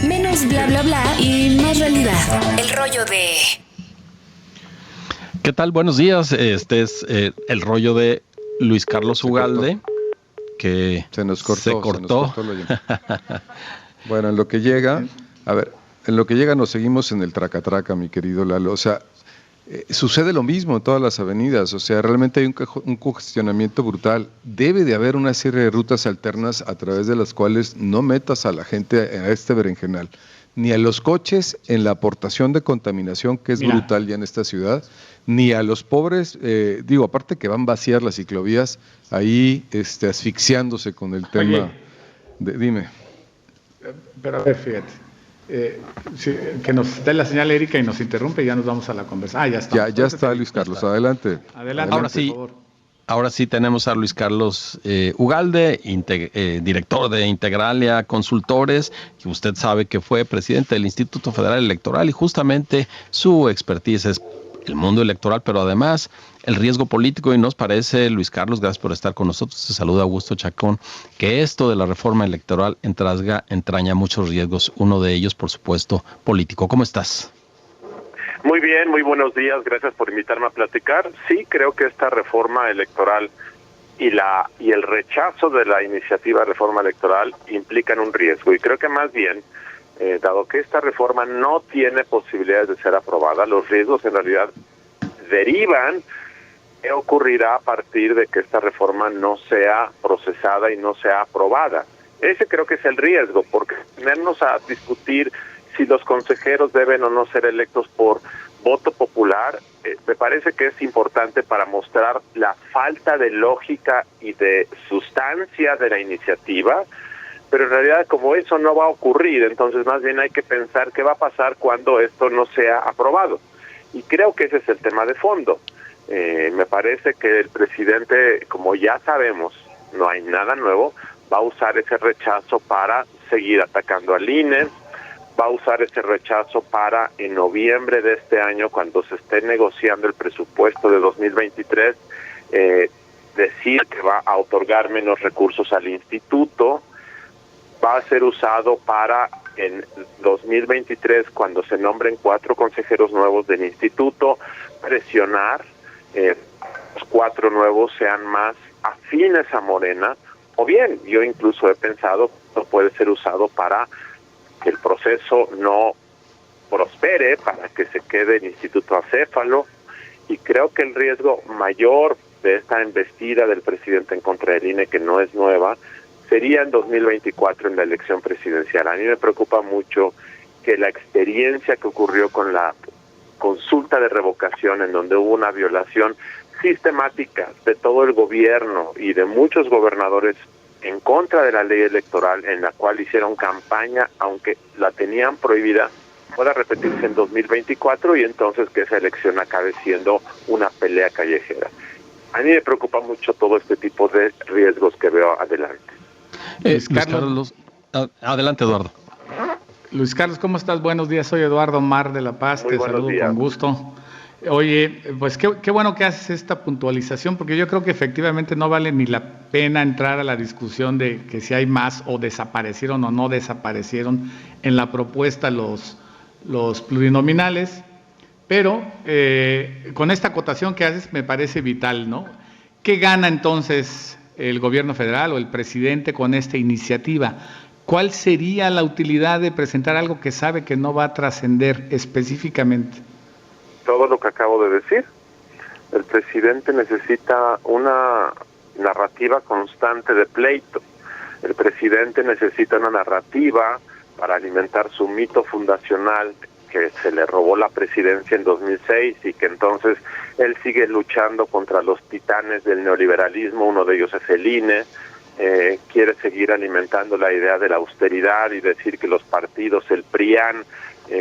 Menos bla bla bla y más realidad. El rollo de... ¿Qué tal? Buenos días. Este es el rollo de Luis Carlos Ugalde, que se nos cortó. Se cortó la llamada. Bueno, en lo que llega, nos seguimos en el traca-traca, mi querido Lalo. O sea, sucede lo mismo en todas las avenidas. O sea, realmente hay un congestionamiento brutal. Debe de haber una serie de rutas alternas a través de las cuales no metas a la gente a este berenjenal, ni a los coches en la aportación de contaminación, que es brutal ya en esta ciudad, ni a los pobres, aparte que van vacías las ciclovías, ahí asfixiándose con el tema. Dime. Pero a ver, fíjate, que nos dé la señal Erika y nos interrumpe y ya nos vamos a la conversación. Ya está. Ya está, Luis Carlos, adelante. Ahora sí, por favor. Ahora sí tenemos a Luis Carlos Ugalde, director de Integralia Consultores, que usted sabe que fue presidente del Instituto Federal Electoral y justamente su expertise es el mundo electoral, pero además el riesgo político, y nos parece, Luis Carlos, gracias por estar con nosotros, te saluda Augusto Chacón, que esto de la reforma electoral entraña muchos riesgos, uno de ellos, por supuesto, político. ¿Cómo estás? Muy bien, muy buenos días, gracias por invitarme a platicar. Sí, creo que esta reforma electoral y el rechazo de la iniciativa de reforma electoral implican un riesgo, y creo que más bien, dado que esta reforma no tiene posibilidades de ser aprobada, los riesgos en realidad derivan qué ocurrirá a partir de que esta reforma no sea procesada y no sea aprobada. Ese creo que es el riesgo, porque ponernos a discutir si los consejeros deben o no ser electos por voto popular, me parece que es importante para mostrar la falta de lógica y de sustancia de la iniciativa, pero en realidad como eso no va a ocurrir, entonces más bien hay que pensar qué va a pasar cuando esto no sea aprobado. Y creo que ese es el tema de fondo. Me parece que el presidente, como ya sabemos, no hay nada nuevo, va a usar ese rechazo para seguir atacando al INE, va a usar ese rechazo para en noviembre de este año, cuando se esté negociando el presupuesto de 2023, decir que va a otorgar menos recursos al instituto. Va a ser usado para en 2023, cuando se nombren 4 consejeros nuevos del instituto, presionar los 4 nuevos sean más afines a Morena, o bien, yo incluso he pensado que puede ser usado para que el proceso no prospere, para que se quede el Instituto Acéfalo, y creo que el riesgo mayor de esta embestida del presidente en contra del INE, que no es nueva, sería en 2024 en la elección presidencial. A mí me preocupa mucho que la experiencia que ocurrió con la consulta de revocación, en donde hubo una violación sistemática de todo el gobierno y de muchos gobernadores en contra de la ley electoral, en la cual hicieron campaña, aunque la tenían prohibida, pueda repetirse en 2024 y entonces que esa elección acabe siendo una pelea callejera. A mí me preocupa mucho todo este tipo de riesgos que veo adelante. Luis Carlos, adelante, Eduardo. Luis Carlos, ¿cómo estás? Buenos días, soy Eduardo Mar de La Paz, te saludo con gusto. Oye, pues qué bueno que haces esta puntualización, porque yo creo que efectivamente no vale ni la pena entrar a la discusión de que si hay más o desaparecieron o no desaparecieron en la propuesta los plurinominales, pero con esta acotación que haces me parece vital, ¿no? ¿Qué gana entonces el gobierno federal o el presidente con esta iniciativa? ¿Cuál sería la utilidad de presentar algo que sabe que no va a trascender específicamente? Todo lo que acabo de decir. El presidente necesita una narrativa constante de pleito. El presidente necesita una narrativa para alimentar su mito fundacional, que se le robó la presidencia en 2006 y que entonces él sigue luchando contra los titanes del neoliberalismo, uno de ellos es el INE. Quiere seguir alimentando la idea de la austeridad y decir que los partidos, el PRIAN,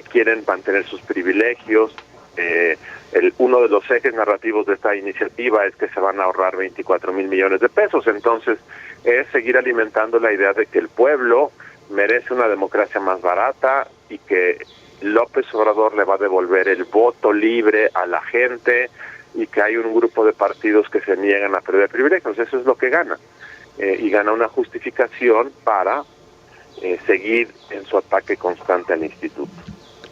quieren mantener sus privilegios. Uno de los ejes narrativos de esta iniciativa es que se van a ahorrar 24,000 millones de pesos, entonces es seguir alimentando la idea de que el pueblo merece una democracia más barata y que López Obrador le va a devolver el voto libre a la gente y que hay un grupo de partidos que se niegan a perder privilegios. Eso es lo que gana, y gana una justificación para seguir en su ataque constante al instituto.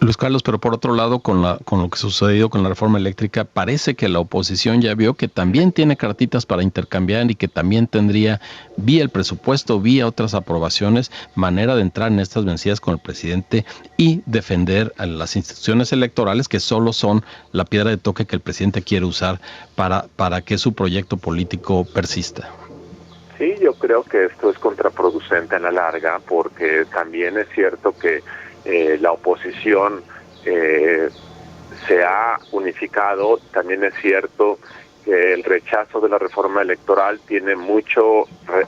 Luis Carlos, pero por otro lado, con lo que sucedió con la reforma eléctrica, parece que la oposición ya vio que también tiene cartitas para intercambiar y que también tendría, vía el presupuesto, vía otras aprobaciones, manera de entrar en estas vencidas con el presidente y defender a las instituciones electorales que solo son la piedra de toque que el presidente quiere usar para que su proyecto político persista. Sí, yo creo que esto es contraproducente a la larga, porque también es cierto que la oposición se ha unificado. También es cierto que el rechazo de la reforma electoral tiene mucho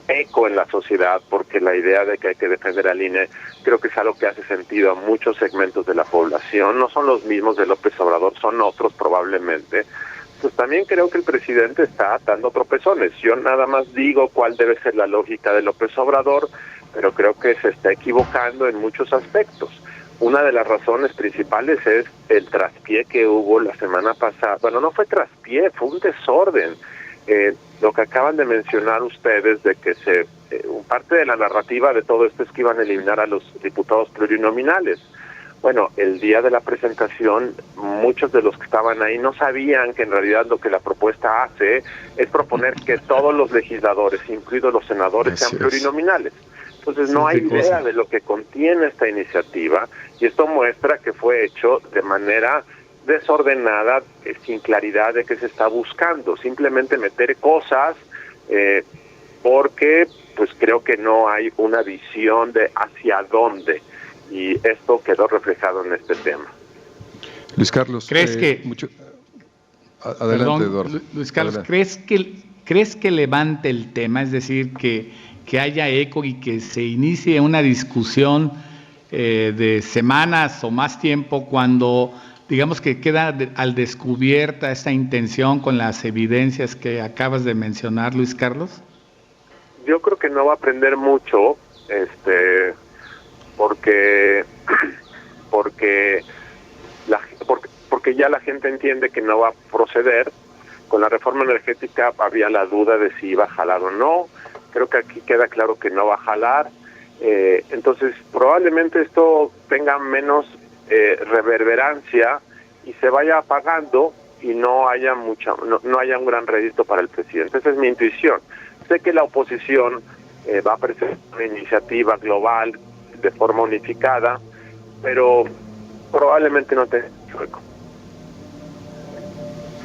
eco en la sociedad, porque la idea de que hay que defender al INE creo que es algo que hace sentido a muchos segmentos de la población. No son los mismos de López Obrador, son otros probablemente. Pues también creo que el presidente está dando tropezones. Yo nada más digo cuál debe ser la lógica de López Obrador, pero creo que se está equivocando en muchos aspectos. Una de las razones principales es el traspié que hubo la semana pasada. Bueno, no fue traspié, fue un desorden. Lo que acaban de mencionar ustedes de que parte de la narrativa de todo esto es que iban a eliminar a los diputados plurinominales. Bueno, el día de la presentación, muchos de los que estaban ahí no sabían que en realidad lo que la propuesta hace es proponer que todos los legisladores, incluidos los senadores, sean plurinominales. Entonces no hay idea de lo que contiene esta iniciativa, y esto muestra que fue hecho de manera desordenada, sin claridad de qué se está buscando, simplemente meter cosas porque pues creo que no hay una visión de hacia dónde, y esto quedó reflejado en este tema. Luis Carlos, ¿crees que adelante, Eduardo. Luis Carlos, adelante. ¿crees que levante el tema, es decir, que haya eco y que se inicie una discusión de semanas o más tiempo cuando, digamos, que queda al descubierta esta intención con las evidencias que acabas de mencionar, Luis Carlos? Yo creo que no va a aprender mucho, porque ya la gente entiende que no va a proceder. Con la reforma energética había la duda de si iba a jalar o no. Creo que aquí queda claro que no va a jalar. Entonces probablemente esto tenga menos reverberancia y se vaya apagando y no haya no haya un gran rédito para el presidente. Esa es mi intuición. Sé que la oposición va a presentar una iniciativa global de forma unificada, pero probablemente no tenga fuego.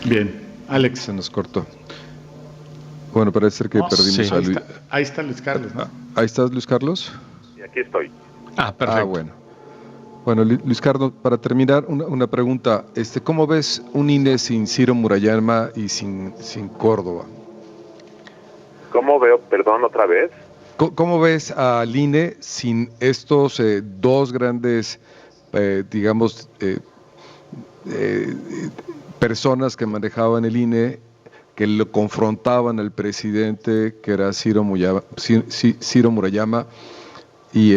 Bien, Alex. Se nos cortó. Bueno, parece ser que perdimos a Luis. Ahí está Luis Carlos, ¿no? Ahí estás, Luis Carlos. Y aquí estoy. Perfecto. Bueno. Bueno, Luis Carlos, para terminar, una pregunta. ¿Cómo ves un INE sin Ciro Murayama y sin Córdoba? ¿Cómo veo? Perdón, otra vez. ¿Cómo ves al INE sin estos dos grandes, personas que manejaban el INE, que lo confrontaban al presidente, que era Ciro Murayama y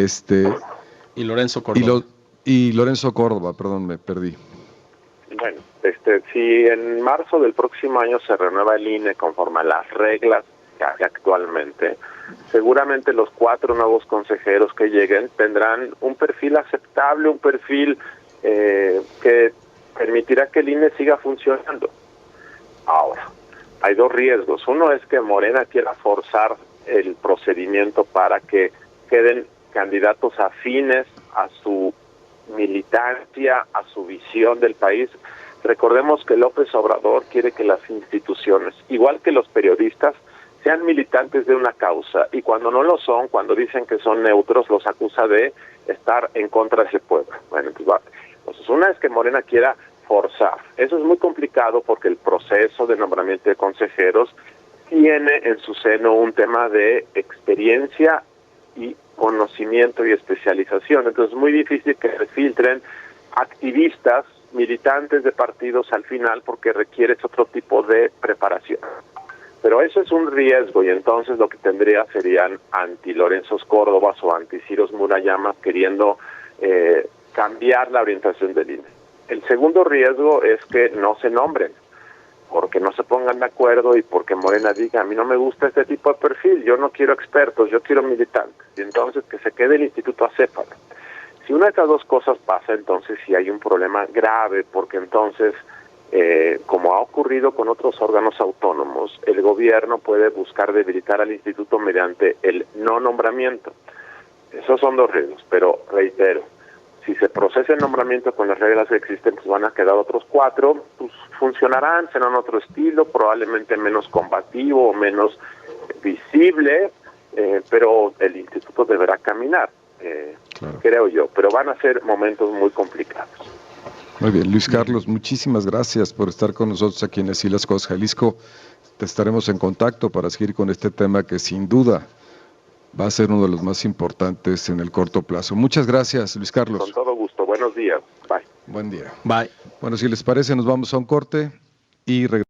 Lorenzo Córdoba? Y Lorenzo Córdoba, perdón, me perdí. Bueno, si en marzo del próximo año se renueva el INE conforme a las reglas que hay actualmente, seguramente los 4 nuevos consejeros que lleguen tendrán un perfil aceptable, un perfil que permitirá que el INE siga funcionando. Ahora, hay 2 riesgos. Uno es que Morena quiera forzar el procedimiento para que queden candidatos afines a su militancia, a su visión del país. Recordemos que López Obrador quiere que las instituciones, igual que los periodistas, sean militantes de una causa, y cuando no lo son, cuando dicen que son neutros, los acusa de estar en contra de ese pueblo. Bueno, entonces una es que Morena quiera forzar. Eso es muy complicado porque el proceso de nombramiento de consejeros tiene en su seno un tema de experiencia y conocimiento y especialización. Entonces es muy difícil que se filtren activistas, militantes de partidos al final, porque requiere otro tipo de preparación. Pero eso es un riesgo, y entonces lo que tendría serían anti-Lorenzos Córdobas o anti-Ciros Murayama queriendo cambiar la orientación del INE. El segundo riesgo es que no se nombren, porque no se pongan de acuerdo y porque Morena diga, a mí no me gusta este tipo de perfil, yo no quiero expertos, yo quiero militantes, y entonces que se quede el instituto acéfalo. Si una de estas dos cosas pasa, entonces sí hay un problema grave, porque entonces, como ha ocurrido con otros órganos autónomos, el gobierno puede buscar debilitar al instituto mediante el no nombramiento. Esos son dos riesgos, pero reitero, si se procesa el nombramiento con las reglas que existen, pues van a quedar otros 4, pues funcionarán, serán otro estilo, probablemente menos combativo o menos visible, pero el instituto deberá caminar, claro, creo yo, pero van a ser momentos muy complicados. Muy bien, Luis Carlos, muchísimas gracias por estar con nosotros aquí en Así las Cosas Jalisco. Te estaremos en contacto para seguir con este tema que sin duda va a ser uno de los más importantes en el corto plazo. Muchas gracias, Luis Carlos. Con todo gusto. Buenos días. Bye. Buen día. Bye. Bueno, si les parece, nos vamos a un corte y regresamos.